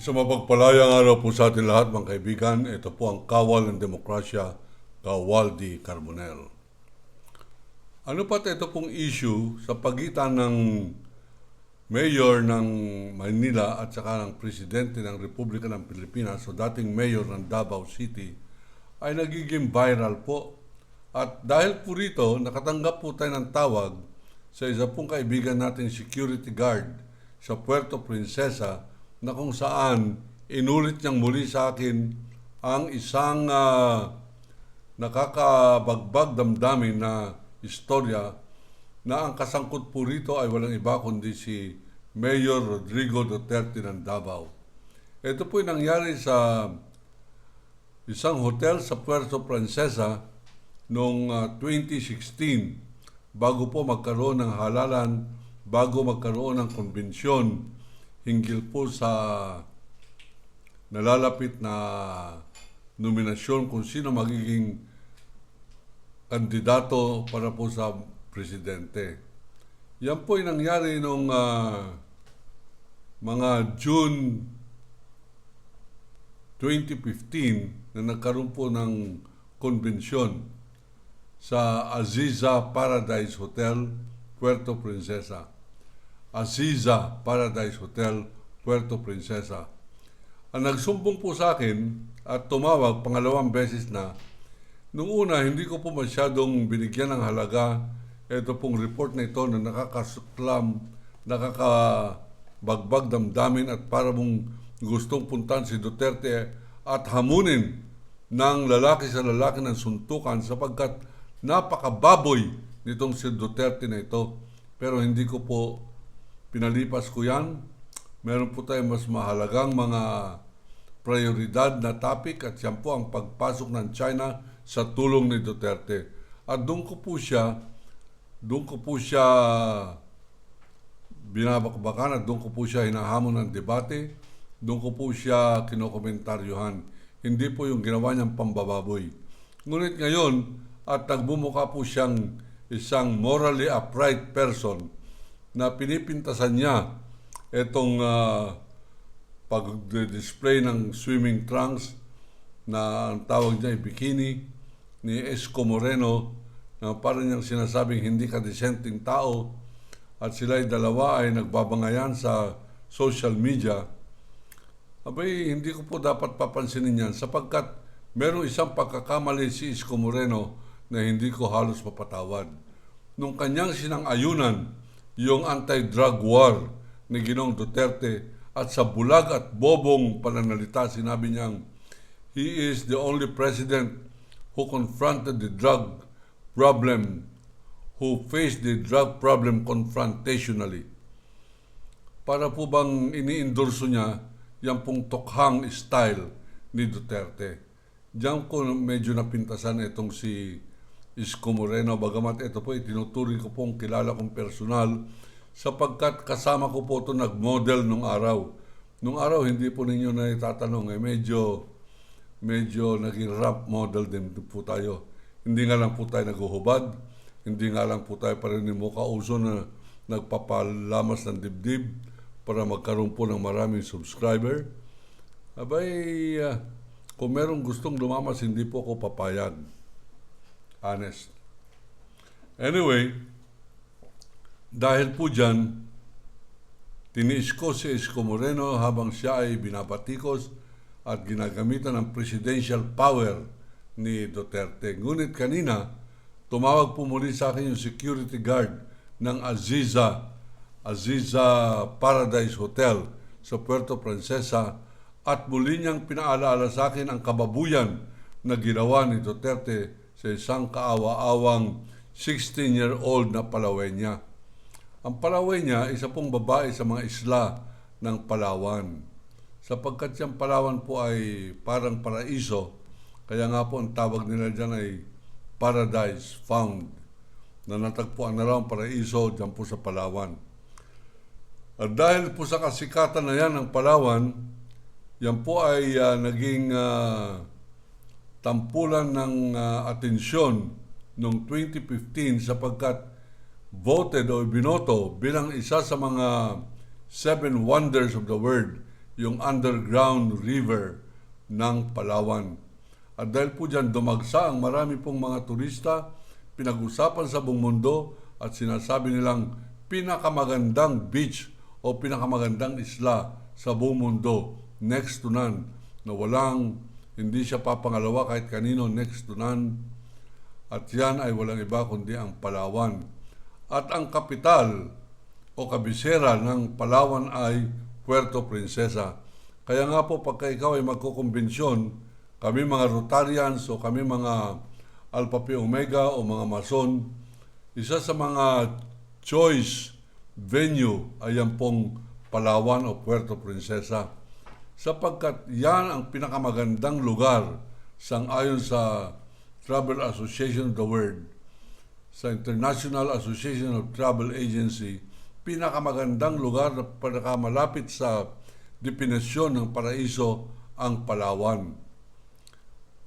Sa mapagpalayang araw po sa ating lahat mga kaibigan, ito po ang Kawal ng Demokrasya, Kawaldi Carbonell. Ano pa ito pong issue sa pagitan ng mayor ng Manila at saka ng presidente ng Republika ng Pilipinas o dating mayor ng Davao City ay nagiging viral po. At dahil po rito, nakatanggap po tayo ng tawag sa isa pong kaibigan nating security guard sa Puerto Princesa na kung saan inulit niyang muli sa akin ang isang nakakabagbag damdamin na istorya na ang kasangkot po rito ay walang iba kundi si Mayor Rodrigo Duterte ng Davao. Ito po ay nangyari sa isang hotel sa Puerto Princesa noong 2016 bago po magkaroon ng halalan, bago magkaroon ng konbensyon hinggil po sa nalalapit na nominasyon kung sino magiging kandidato para po sa presidente. Yan po ay nangyari noong mga June 2015 na nagkaroon po ng konbensyon sa Aziza Paradise Hotel, Puerto Princesa. Aziza Paradise Hotel, Puerto Princesa. Ang nagsumbong po sa akin at tumawag pangalawang beses na, nung una hindi ko po masyadong binigyan ng halaga ito pong report na ito na nakakasuklam, nakakabagbag damdamin at para mong gustong puntan si Duterte at hamunin ng lalaki sa lalaki ng suntukan sapagkat napakababoy nitong si Duterte na ito. Pero hindi ko po pinalipas ko yan. Meron po tayong mas mahalagang mga prioridad na topic at yan po ang pagpasok ng China sa tulong ni Duterte. At doon ko po siya binabakbakan at doon ko po siya hinahamon ng debate. Doon ko po siya kinokomentaryuhan. Hindi po yung ginawa niyang pambababoy. Ngunit ngayon, at nagbumuka po siyang isang morally upright person na pinipintasan niya itong pag-display ng swimming trunks na ang tawag niya ay bikini ni Isko Moreno na parang niyang sinasabing hindi ka disenteng tao at sila ay dalawa ay nagbabangayan sa social media. Abay, hindi ko po dapat papansinin yan sapagkat merong isang pagkakamali si Isko Moreno na hindi ko halos mapatawad. Nung kanyang sinang-ayunan yung anti-drug war ni Ginoong Duterte at sa bulag at bobong pananalita sinabi niyang he is the only president who confronted the drug problem, who faced the drug problem confrontationally. Para po bang ini-endorso niya yung pong tokhang style ni Duterte. Diyan ko medyo napintasan itong si Isko Moreno, bagamat ito po itinuturing ko pong kilala kong personal sapagkat kasama ko po ito nag-model nung araw. Nung araw hindi po ninyo na itatanong, medyo naging rap model din po tayo. Hindi nga lang po tayo naguhubad, hindi nga lang po tayo parin ni Mukha Uso na nagpapalamas ng dibdib para magkaroon po ng maraming subscriber. Abay, kung merong gustong lumamas, hindi po ako papayag. Honest. Anyway, dahil po dyan, tiniis ko si Isko Moreno habang siya ay binabatikos at ginagamitan ng presidential power ni Duterte. Ngunit kanina, tumawag po muli sa akin yung security guard ng Aziza Paradise Hotel sa Puerto Princesa at muli niyang pinaalaala sa akin ang kababuyan na ginawa ni Duterte sa isang kaawa-awang 16-year-old na Palawenya. Ang Palawenya, isa pong babae sa mga isla ng Palawan. Sapagkat siyang Palawan po ay parang paraiso, kaya nga po ang tawag nila dyan ay Paradise Found, na natagpuan na raw ang paraiso dyan po sa Palawan. At dahil po sa kasikatan na yan ng Palawan, yan po ay naging tampulan ng atensyon noong 2015 sapagkat voted o binoto bilang isa sa mga 7 wonders of the world yung underground river ng Palawan. At dahil po dyan dumagsa ang marami pong mga turista, pinag-usapan sa buong mundo at sinasabi nilang pinakamagandang beach o pinakamagandang isla sa buong mundo, next to none, na hindi siya papangalawa kahit kanino, next to none. At yan ay walang iba kundi ang Palawan. At ang kapital o kabisera ng Palawan ay Puerto Princesa. Kaya nga po pagka ikaw ay magkukumbensyon, kami mga Rotarians o kami mga Alpha Pi Omega o mga Mason, isa sa mga choice venue ay yan pong Palawan o Puerto Princesa. Sapagkat yan ang pinakamagandang lugar sang-ayon sa Travel Association of the World, sa International Association of Travel Agency, pinakamagandang lugar na pinakamalapit sa definisyon ng paraiso ang Palawan.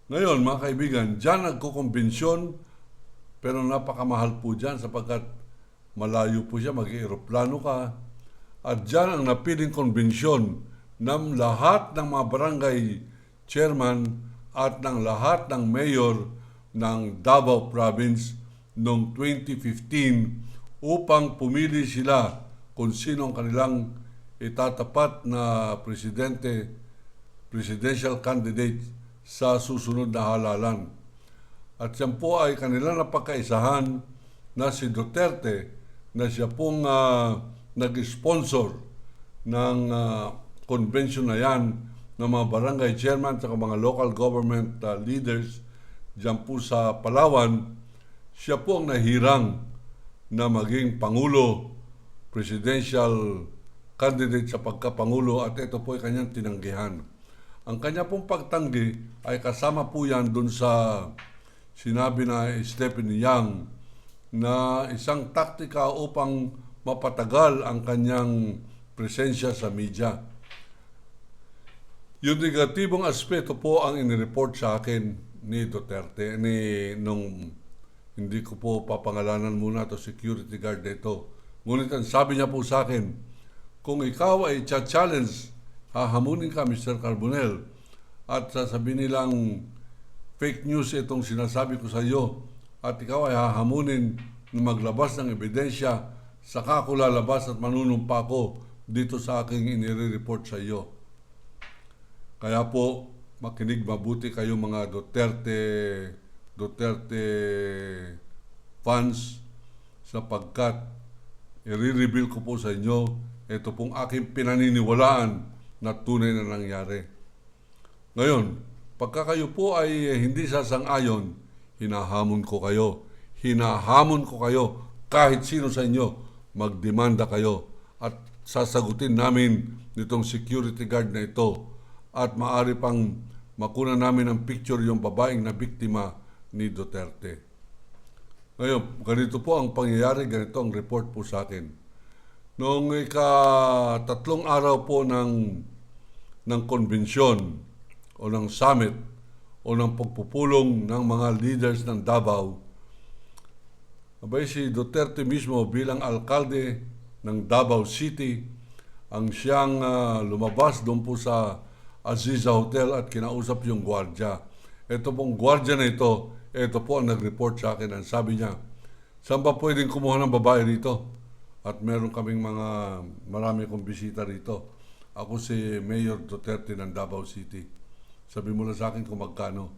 Ngayon, mga kaibigan, dyan nagkukumbensyon, pero napakamahal po dyan sapagkat malayo po siya, mag-aeroplano ka. At dyan ang napiling konbensyon ng lahat ng mga barangay chairman at ng lahat ng mayor ng Davao Province noong 2015 upang pumili sila kung sino ang kanilang itatapat na presidential candidate sa susunod na halalan. At yan po ay kanilang napagkaisahan na si Duterte na siya pong nag-sponsor ng convention na yan ng mga barangay chairman at mga local government leaders dyan po sa Palawan. Siya po ang nahirang na maging Pangulo, presidential candidate sa pagkapangulo at ito po ay kanyang tinanggihan. Ang kanya pong pagtanggi ay kasama po yan dun sa sinabi na Stephen Yang na isang taktika upang mapatagal ang kanyang presensya sa media. Yung negatibong aspeto po ang inireport sa akin ni Duterte, nung hindi ko po papangalanan muna to security guard dito. Ngunit ang sabi niya po sa akin, kung ikaw ay challenge, hahamunin ka Mr. Carbonell at sasabihin nilang fake news itong sinasabi ko sa iyo at ikaw ay hahamunin na maglabas ng ebidensya, saka ako lalabas at manunumpa ko dito sa aking inire-report sa iyo. Kaya po, makinig mabuti kayo mga Duterte fans sapagkat i-reveal ko po sa inyo ito pong aking pinaniniwalaan na tunay na nangyari. Ngayon, pagka kayo po ay hindi sasang-ayon, hinahamon ko kayo. Hinahamon ko kayo kahit sino sa inyo, magdemanda kayo at sasagutin namin nitong security guard na ito at maaari pang makuna namin ang picture yung babaeng na biktima ni Duterte. Ngayon, ganito po ang pangyayari, ganito ang report po sa akin. Noong ika-3 araw po ng konbensyon o ng summit o ng pagpupulong ng mga leaders ng Davao, abay si Duterte mismo bilang alkalde ng Davao City ang siyang lumabas doon po sa Aziza Hotel at kinausap yung gwardya. Ito pong gwardya na ito po ang nag-report sa akin. Ang sabi niya, saan ba pwedeng kumuha ng babae rito? At meron kaming marami kong bisita rito. Ako si Mayor Duterte ng Davao City. Sabi mo lang sa akin kung magkano.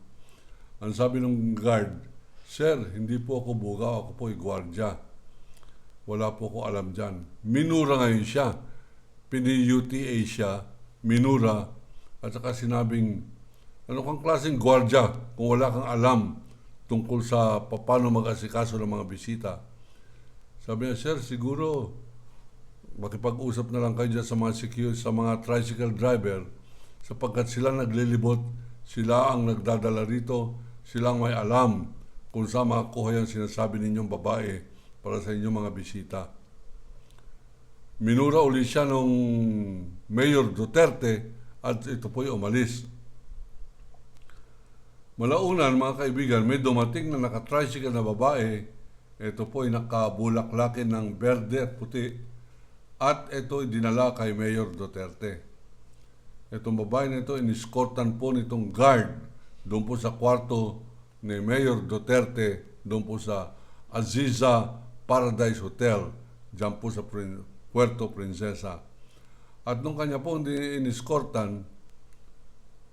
Ang sabi ng guard, Sir, hindi po ako bugaw, ako po ay gwardya. Wala po ko alam dyan. Minura ngayon siya. Pini-UTA siya, minura, at saka sinabing, ano kang klaseng gwardya kung wala kang alam tungkol sa paano mag-asikaso ng mga bisita. Sabi niya, Sir, siguro makipag-usap na lang kayo dyan sa mga sa mga tricycle driver sapagkat sila naglilibot, sila ang nagdadala rito, sila ang may alam kung saan makakuha yung sinasabi ninyong babae para sa inyong mga bisita. Minura uli siya nung Mayor Duterte at ito po'y umalis. Malaunan, mga kaibigan, may dumating na nakatricycle na babae. Ito po'y nakabulaklakin ng berde at puti at ito'y dinala kay Mayor Duterte. Itong babae na ito, iniskortan po nitong guard doon po sa kwarto ni Mayor Duterte, doon po sa Aziza Paradise Hotel, dyan po sa Puerto Princesa. At nung kanya po hindi iniskortan,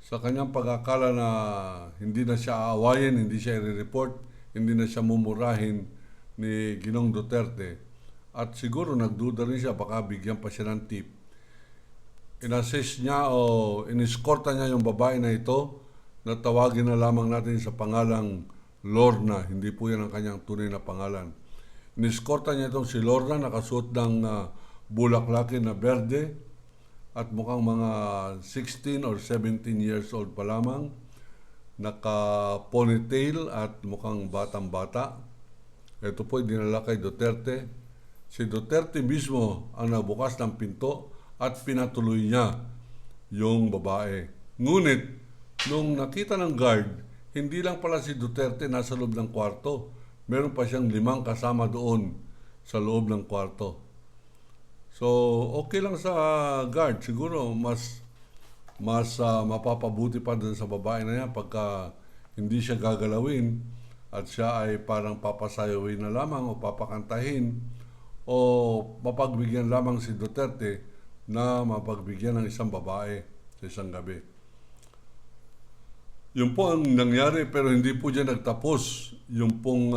sa kanyang pag-akala na hindi na siya aawayin, hindi siya i-report, hindi na siya mumurahin ni Ginong Duterte, at siguro nagduda rin siya, baka bigyan pa siya ng tip. Inassist niya o iniskorta niya yung babae na ito, na tawagin na lamang natin sa pangalang Lorna, hindi po yan ang kanyang tunay na pangalan. Iniskorta niya itong si Lorna, nakasuot ng bulaklakin na berde, at mukhang mga 16 or 17 years old pa lamang, naka-ponytail at mukhang batang-bata. Ito po dinala kay Duterte. Si Duterte mismo ang nabukas ng pinto at pinatuloy niya yung babae. Ngunit, nung nakita ng guard, hindi lang pala si Duterte nasa loob ng kwarto. Meron pa siyang 5 kasama doon sa loob ng kwarto. So, okay lang sa guard. Siguro, mas mapapabuti pa dun sa babae na yan pagka hindi siya gagalawin at siya ay parang papasayawin na lamang o papakantahin o mapagbigyan lamang si Duterte na mapagbigyan ng isang babae sa isang gabi. Yun po ang nangyari, pero hindi po dyan nagtapos yung pong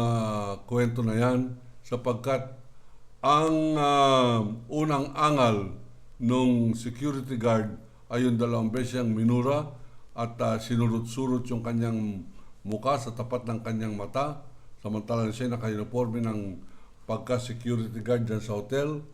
kwento na yan, sapagkat ang unang angal nung security guard ay yung 2 beses siyang minura at sinurot-surot yung kanyang muka sa tapat ng kanyang mata, samantalang siya naka-uniforme ng pagka-security guard dyan sa hotel.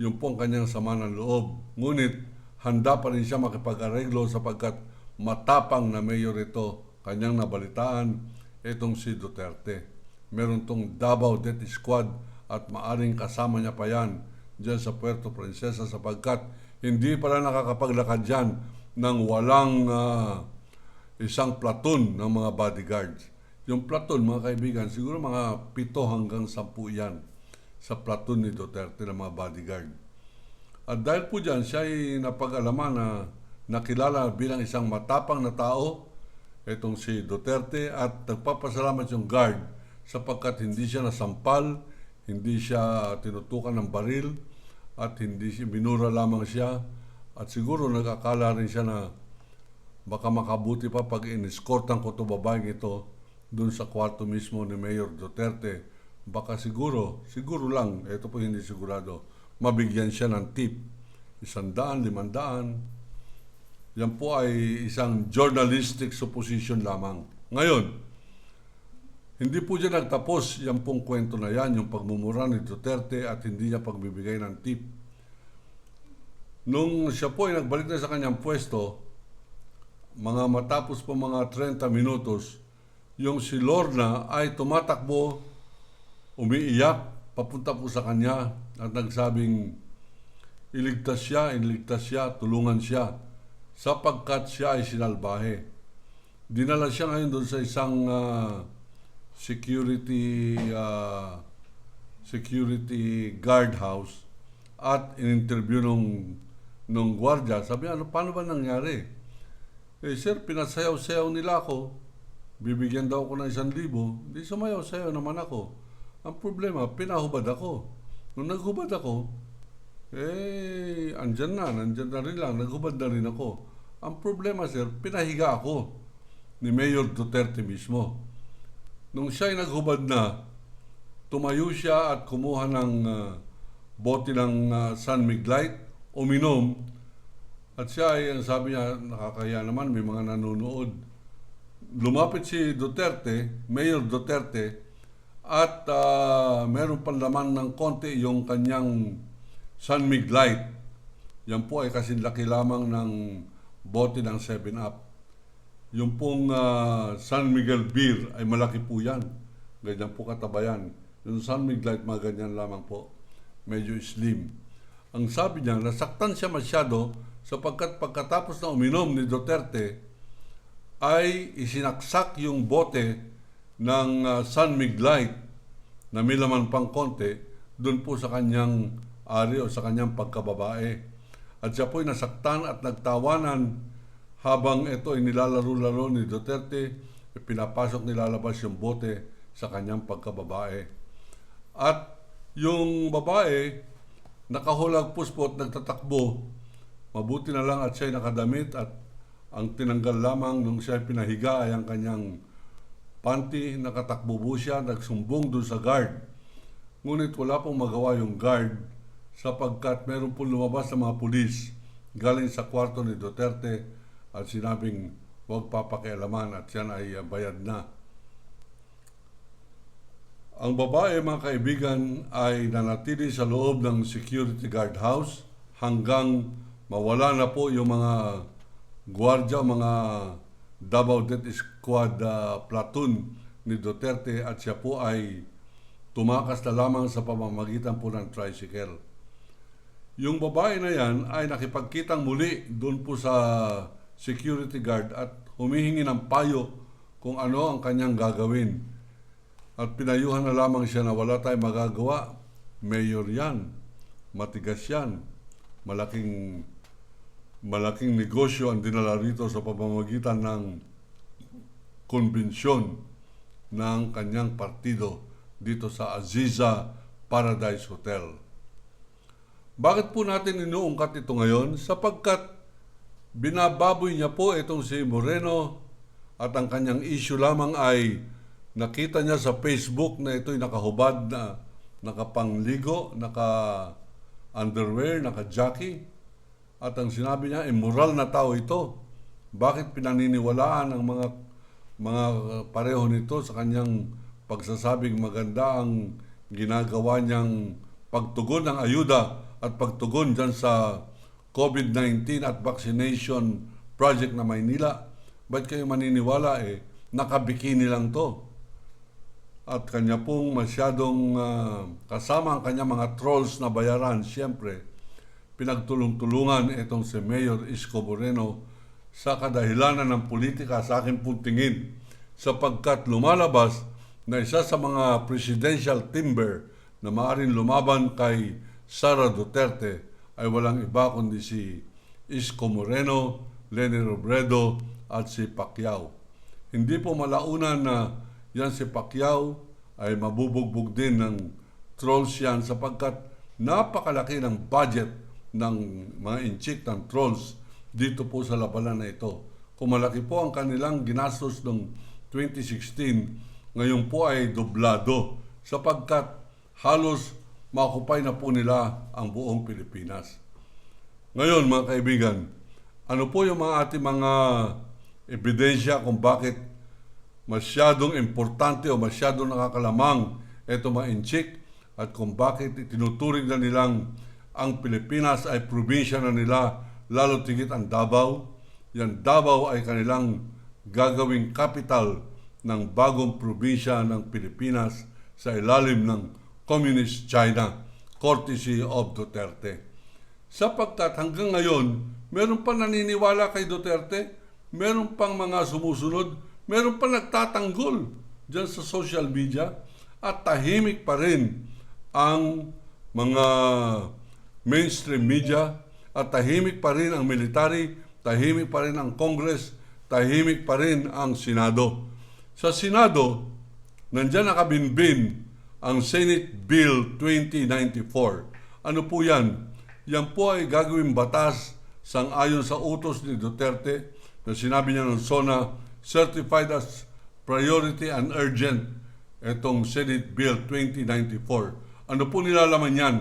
Yung po ang kanyang sama ng loob. Ngunit handa pa rin siya makipag-areglo sapagkat matapang na mayor ito. Kanyang nabalitaan itong si Duterte. Meron tong Davao Death Squad at maaring kasama niya pa yan dyan sa Puerto Princesa sapagkat hindi pala nakakapaglakad dyan ng walang isang platoon ng mga bodyguards. Yung platoon, mga kaibigan, siguro mga 7 hanggang 10 yan sa platoon ni Duterte ng mga bodyguard. At dahil po dyan, siya ay napag-alaman na nakilala bilang isang matapang na tao, itong si Duterte, at nagpapasalamat yung guard sapagkat hindi siya nasampal, hindi siya tinutukan ng baril, at hindi siya binura lamang siya, at siguro nag-akala rin siya na baka makabuti pa pag iniskortan ko ito babaeng ito dun sa kwarto mismo ni Mayor Duterte. Baka siguro lang, ito po hindi sigurado, mabigyan siya ng tip, 100, 500. Yan po ay isang journalistic supposition lamang. Ngayon, hindi po dyan nagtapos yung pong kwento na yan, yung pagmumura ni Duterte at hindi niya pagbibigay ng tip. Nung siya po ay nagbalik na sa kanyang pwesto, matapos po mga 30 minutos, yung si Lorna ay tumatakbo, umiiyak, papunta po sa kanya at nagsabing iligtas siya, tulungan siya, sapagkat siya ay sinalbahe. Dinala siya ngayon doon sa isang security guard house at in-interview nung gwardiya. Sabi, paano ba nangyari? Sir, pinasayaw-sayaw nila ako. Bibigyan daw ako ng 1,000. Di sumayaw-sayaw naman ako. Ang problema, pinahubad ako. Nung naghubad ako, nandyan na rin lang, naghubad na rin ako. Ang problema, sir, pinahiga ako ni Mayor Duterte mismo. Nung siya ay naghubad na, tumayo siya at kumuha ng bote ng San Miglite, uminom, at siya ay, sabi niya, nakakaya naman, may mga nanonood. Lumapit si Duterte, Mayor Duterte, at meron pang laman ng konti yung kanyang San Miglite. Yan po ay kasinlaki lamang ng bote ng 7-Up. Yung pong San Miguel beer ay malaki po yan. Ganyan po katabayan. Yung San Miglite, mga ganyan lamang po. Medyo slim. Ang sabi niya, nasaktan siya masyado sapagkat pagkatapos na uminom ni Duterte, ay isinaksak yung bote ng San Miglite na may laman pang konti doon po sa kanyang ari o sa kanyang pagkababae. at siya po'y nasaktan at nagtawanan habang ito ay nilalaro-laro ni Duterte, pinapasok nilalabas yung bote sa kanyang pagkababae. At yung babae, nakahulag puspot, nagtatakbo. Mabuti na lang at siya'y nakadamit at ang tinanggal lamang nung siya pinahiga ay ang kanyang panty. Nakatakbo po siya, nagsumbong doon sa guard. Ngunit wala pong magawa yung guard sapagkat meron pong lumabas na mga pulis galing sa kwarto ni Duterte at sinabing huwag papakialaman at yan ay bayad na. Ang babae, mga kaibigan, ay nanatili sa loob ng security guard house hanggang mawala na po yung mga gwardiya, mga Davao Death Squad platoon ni Duterte at siya po ay tumakas na lamang sa pamamagitan po ng tricycle. Yung babae na yan ay nakipagkitang muli doon po sa security guard at humihingi ng payo kung ano ang kanyang gagawin. At pinayuhan na lamang siya na wala tayong magagawa. Mayor yan, matigas yan, malaking negosyo ang dinala rito sa pamamagitan ng konbensyon ng kanyang partido dito sa Aziza Paradise Hotel. Bakit po natin inuungkat ito ngayon? Sapagkat binababoy niya po itong si Moreno at ang kanyang issue lamang ay nakita niya sa Facebook na ito'y nakahubad na nakapangligo, naka-underwear, naka-jockey. At ang sinabi niya, immoral na tao ito. Bakit pinaniniwalaan ang mga pareho nito sa kanyang pagsasabing maganda ang ginagawa niyang pagtugon ng ayuda at pagtugon dyan sa COVID-19 at vaccination project na Maynila? Ba't kayo maniniwala nakabikini lang to? At kanya pong masyadong kasama ang kanya mga trolls na bayaran, siyempre, pinagtulong-tulungan itong si Mayor Isko Moreno sa kadahilanan ng politika sa akin pong tingin sapagkat lumalabas na isa sa mga presidential timber na maaaring lumaban kay Sara Duterte ay walang iba kundi si Isko Moreno, Leni Robredo at si Pacquiao. Hindi po malaunan na yan si Pacquiao ay mabubugbog din ng trolls yan sapagkat napakalaki ng budget ng mga inchik ng trolls dito po sa labanan na ito. Kung malaki po ang kanilang ginastos noong 2016, ngayon po ay doblado sapagkat halos makupay na po nila ang buong Pilipinas. Ngayon mga kaibigan, ano po yung mga ating mga ebidensya kung bakit masyadong importante o masyadong nakakalamang ito mga inchik at kung bakit itinuturing na nilang ang Pilipinas ay probinsya na nila, lalo tigit ang Davao. Yan Davao ay kanilang gagawing capital ng bagong probinsya ng Pilipinas sa ilalim ng Communist China, courtesy of Duterte. Sapagkat hanggang ngayon, meron pa naniniwala kay Duterte, meron pang mga sumusunod, meron pa nagtatanggol dyan sa social media at tahimik pa rin ang mga mainstream media at tahimik pa rin ang military, tahimik pa rin ang Congress, tahimik pa rin ang Senado. Sa Senado, nandyan nakabinbin ang Senate Bill 2094. Ano po yan? Yan po ay gagawing batas sang-ayon sa utos ni Duterte na sinabi niya ng SONA, certified as priority and urgent, itong Senate Bill 2094. Ano po nilalaman yan?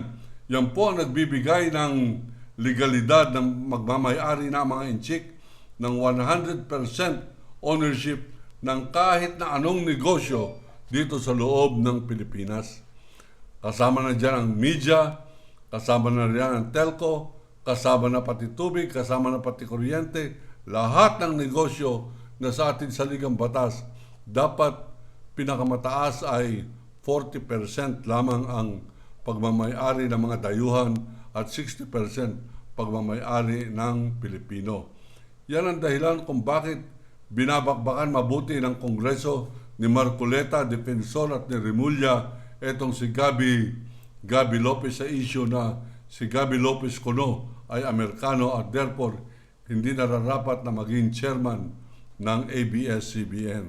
Yan po ang nagbibigay ng legalidad ng magmamayari na mga inchik ng 100% ownership ng kahit na anong negosyo dito sa loob ng Pilipinas. Kasama na dyan ang media, kasama na riyan ang telco, kasama na pati tubig, kasama na pati kuryente, lahat ng negosyo na sa ating saligang batas, dapat pinakamataas ay 40% lamang ang pagmamayari ng mga dayuhan at 60% pagmamayari ng Pilipino. Yan ang dahilan kung bakit binabakbakan mabuti ng Kongreso ni Marcoleta, Defensor at ni Remulla itong si Gaby Lopez sa issue na si Gaby Lopez Kuno ay Amerikano at therefore hindi nararapat na maging chairman ng ABS-CBN.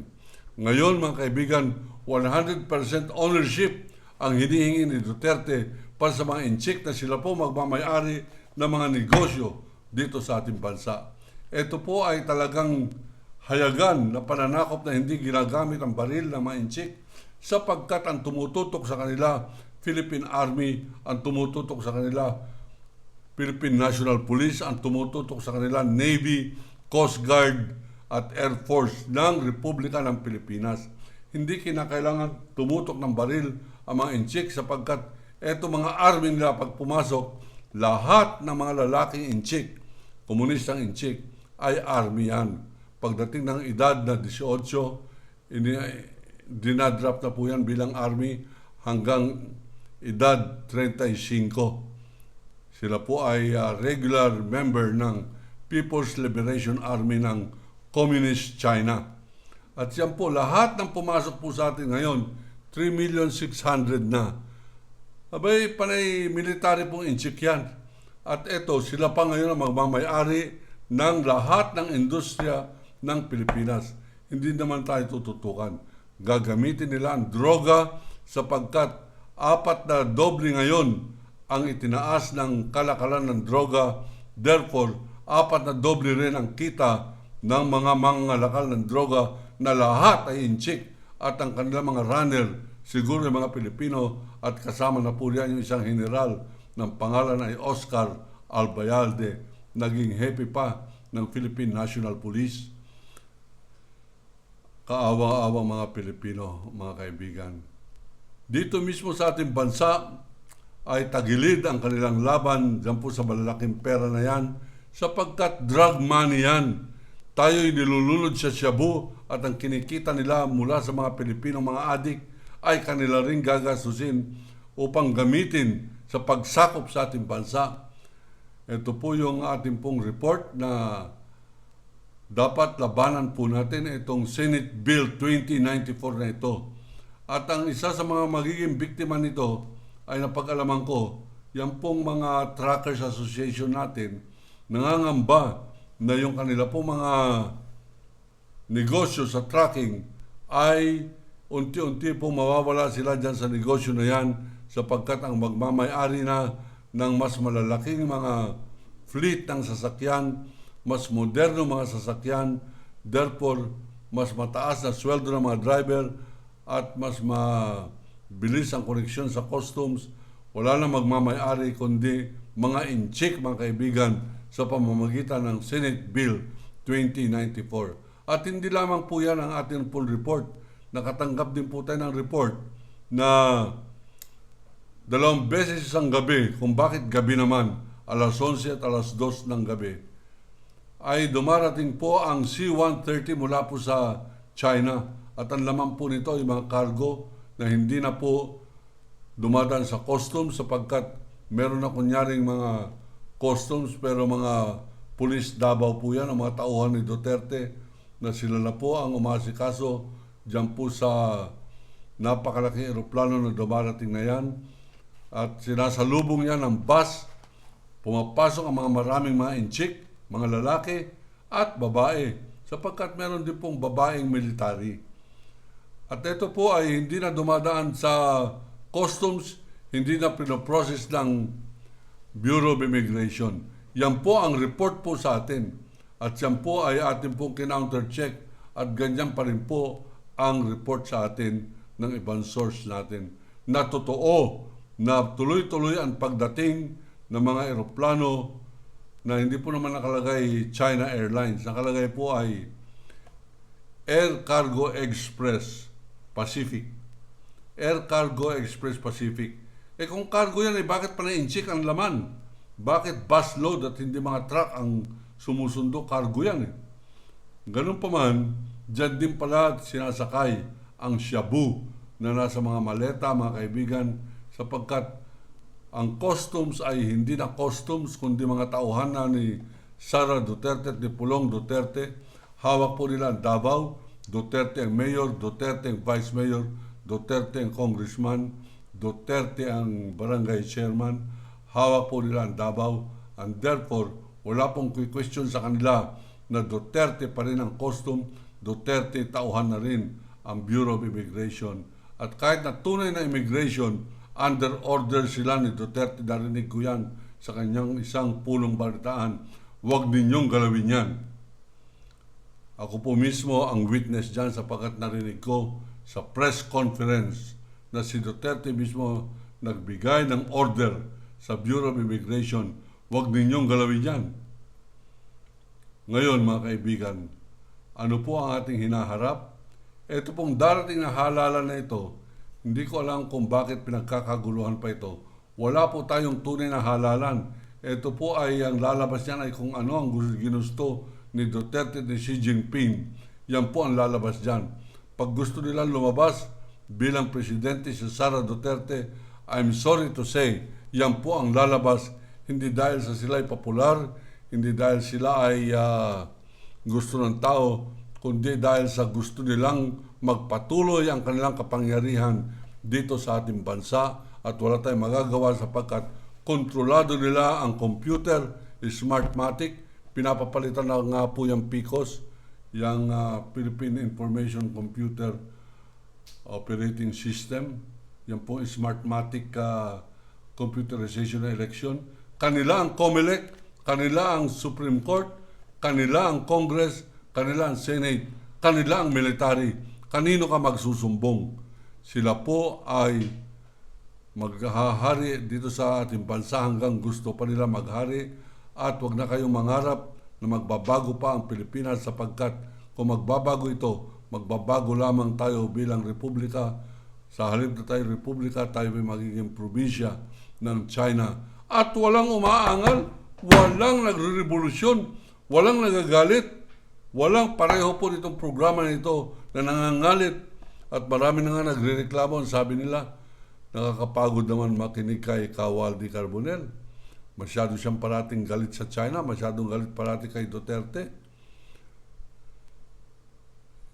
Ngayon mga kaibigan, 100% ownership ang hinihingi ni Duterte para sa mga inchik na sila po magmamayari ng mga negosyo dito sa ating bansa. Ito po ay talagang hayagan na pananakop na hindi ginagamit ang baril ng mga inchik sapagkat ang tumututok sa kanila, Philippine Army, ang tumututok sa kanila, Philippine National Police, ang tumututok sa kanila, Navy, Coast Guard at Air Force ng Republika ng Pilipinas. Hindi kinakailangan tumutok ng baril ang mga inchik sapagkat eto mga army nila pag pumasok, lahat ng mga lalaking inchik, komunistang inchik, ay army yan. Pagdating ng edad na 18, dinadraft na po yan bilang army hanggang edad 35. Sila po ay regular member ng People's Liberation Army ng Communist China. At yan po, lahat ng pumasok po sa atin ngayon, 3,600,000 na. Abay, panay military pong inchik yan. At eto, sila pa ngayon ang magmamayari ng lahat ng industriya ng Pilipinas. Hindi naman tayo tututukan. Gagamitin nila ang droga sapagkat 4 na doble ngayon ang itinaas ng kalakalan ng droga. Therefore, 4 na doble rin ang kita ng mga mangangalakal ng droga na lahat ay inchik at ang kanilang mga runner, siguro yung mga Pilipino at kasama na po riyan yung isang general ng pangalan ay Oscar Albayalde, naging hepe pa ng Philippine National Police. Kaawa-awa mga Pilipino, mga kaibigan. Dito mismo sa ating bansa ay tagilid ang kanilang laban dyan po sa malalaking pera na yan sapagkat drug money yan. Tayo'y nilulunod sa shabu at ang kinikita nila mula sa mga Pilipinong mga adik ay kanila ring gagastusin upang gamitin sa pagsakop sa ating bansa. Ito po yung ating pong report na dapat labanan po natin itong Senate Bill 2094 na ito. At ang isa sa mga magiging biktima nito ay napag-alaman ko, yan pong mga Truckers Association natin, nangangamba na yung kanila pong mga negosyo sa trucking ay unti-unti pong mawawala sila dyan sa negosyo na yan sapagkat ang magmamayari na ng mas malalaking mga fleet ng sasakyan, mas moderno mga sasakyan, therefore mas mataas na sweldo ng mga driver at mas mabilis ang koneksyon sa customs. Wala na magmamayari kundi mga inchik, mga kaibigan, sa pamamagitan ng Senate Bill 2094. At hindi lamang po yan ang ating full report. Nakatanggap din po tayo ng report na 2 beses isang gabi, kung bakit gabi naman, alas 11 at alas 2 ng gabi, ay dumarating po ang C-130 mula po sa China. At ang laman po nito ay mga cargo na hindi na po dumadaan sa customs sapagkat meron na kunyaring mga customs pero mga pulis Davao po yan, ang mga tauhan ni Duterte na sila na po ang umasikaso dyan po sa napakalaking eroplano na dumarating na yan. At sinasalubong yan ng bus, pumapasok ang mga maraming mga inchik, mga lalaki at babae sapagkat meron din pong babaeng military. At ito po ay hindi na dumadaan sa customs, hindi na pinoprocess ng Bureau of Immigration. Yan po ang report po sa atin. At yan po ay atin pong kinounter-check at ganyan pa rin po ang report sa atin ng ibang source natin. Na totoo na tuloy-tuloy ang pagdating ng mga eroplano na hindi po naman nakalagay China Airlines. Nakalagay po ay Air Cargo Express Pacific. Air Cargo Express Pacific. Kung cargo yan, bakit pala inchik ang laman? Bakit bus load at hindi mga truck ang sumusundo? Cargo yan. Ganun pa man, dyan din pala sinasakay ang shabu na nasa mga maleta, mga kaibigan, sapagkat ang customs ay hindi na customs, kundi mga tauhan na ni Sara Duterte at ni Pulong Duterte. Hawak po nila ang Davao, Duterte ang mayor, Duterte ang vice mayor, Duterte ang congressman, Duterte ang barangay chairman. Hawak po nila ang Davao And therefore, wala pong question sa kanila na Duterte pa rin ang costume, Duterte tauhan na rin ang Bureau of Immigration. At kahit na tunay na immigration, under order sila ni Duterte, narinig ko yan sa kanyang isang pulong balitaan, huwag ninyong galawin yan. Ako po mismo ang witness dyan sapagkat narinig ko sa press conference na si Duterte mismo nagbigay ng order sa Bureau of Immigration, huwag ninyong galawin yan. Ngayon mga kaibigan, ano po ang ating hinaharap? Ito pong darating na halalan na ito, hindi ko alam kung bakit pinagkakaguluhan pa ito. Wala po tayong tunay na halalan. Ito po ay ang lalabas niyan ay kung ano ang ginusto ni Duterte ni Xi Jinping. Yan po ang lalabas dyan. Pag gusto nilang lumabas bilang presidente si Sara Duterte, I'm sorry to say, yan po ang lalabas. Hindi dahil sa sila ay popular, hindi dahil sila ay gusto ng tao, kundi dahil sa gusto nilang magpatuloy ang kanilang kapangyarihan dito sa ating bansa at wala tayong magagawa sapagkat kontrolado nila ang computer, Smartmatic, pinapapalitan na nga po yung PICOS, yung Philippine Information Computer Operating System, yan po Smartmatic computerization na election. Kanila ang COMELEC, kanila ang Supreme Court, kanila ang Congress, kanila ang Senate, kanila ang military. Kanino ka magsusumbong? Sila po ay maghahari dito sa ating bansa hanggang gusto pa nila maghari at wag na kayong mangarap na magbabago pa ang Pilipinas sapagkat kung magbabago ito, magbabago lamang tayo bilang republika. Sa halip na tayo republika, tayo ay magiging probinsya ng China. At walang umaangal, walang nagre-revolusyon, walang nagagalit, walang pareho po nitong programa nito na nangangalit at marami na nga nagre-reklamo. Sabi nila, nakakapagod naman makinig kay Kawaldi Carbonell. Masyado siyang parating galit sa China, masyadong galit parating kay Duterte.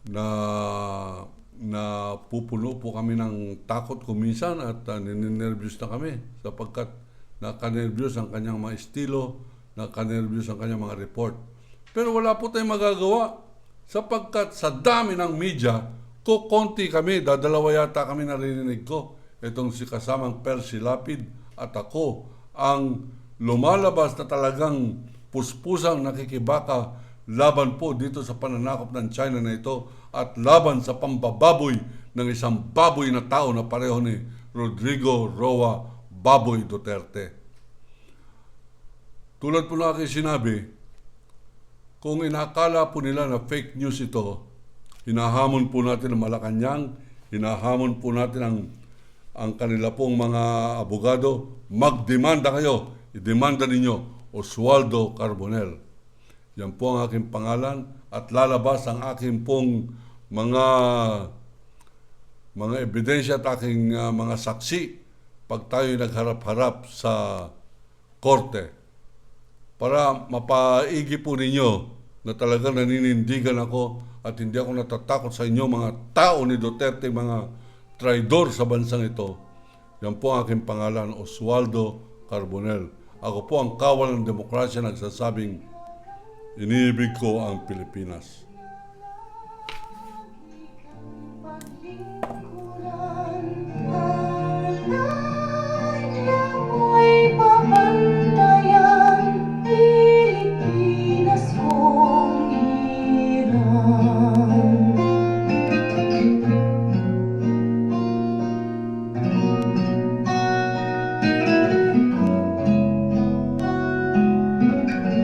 Na pupuno po kami ng takot kuminsan at nininervyos na kami sapagkat nakanervyos ang kanyang mga estilo, nakanervyos ang kanyang mga report. Pero wala po tayong magagawa sapagkat sa dami ng media, kukonti kami, dadalawa yata kami narinig ko. Itong si kasamang Percy Lapid at ako ang lumalabas na talagang puspusang nakikibaka laban po dito sa pananakop ng China na ito at laban sa pambababoy ng isang baboy na tao na pareho ni Rodrigo Roa Baboy Duterte. Tulad po na aking sinabi, kung inakala po nila na fake news ito, hinahamon po natin ang Malacanang, hinahamon po natin ang kanila pong mga abogado, magdemanda kayo, idemanda ninyo Oswaldo Carbonell. Yan po ang aking pangalan at lalabas ang aking pong mga ebidensya at aking mga saksi pag tayo nagharap-harap sa korte para mapaigi po ninyo na talagang naninindigan ako at hindi ako natatakot sa inyo mga tao ni Duterte, mga traidor sa bansang ito. Yan po ang aking pangalan, Oswaldo Carbonell. Ako po ang kawal ng demokrasya nagsasabing iniibig ko ang Pilipinas.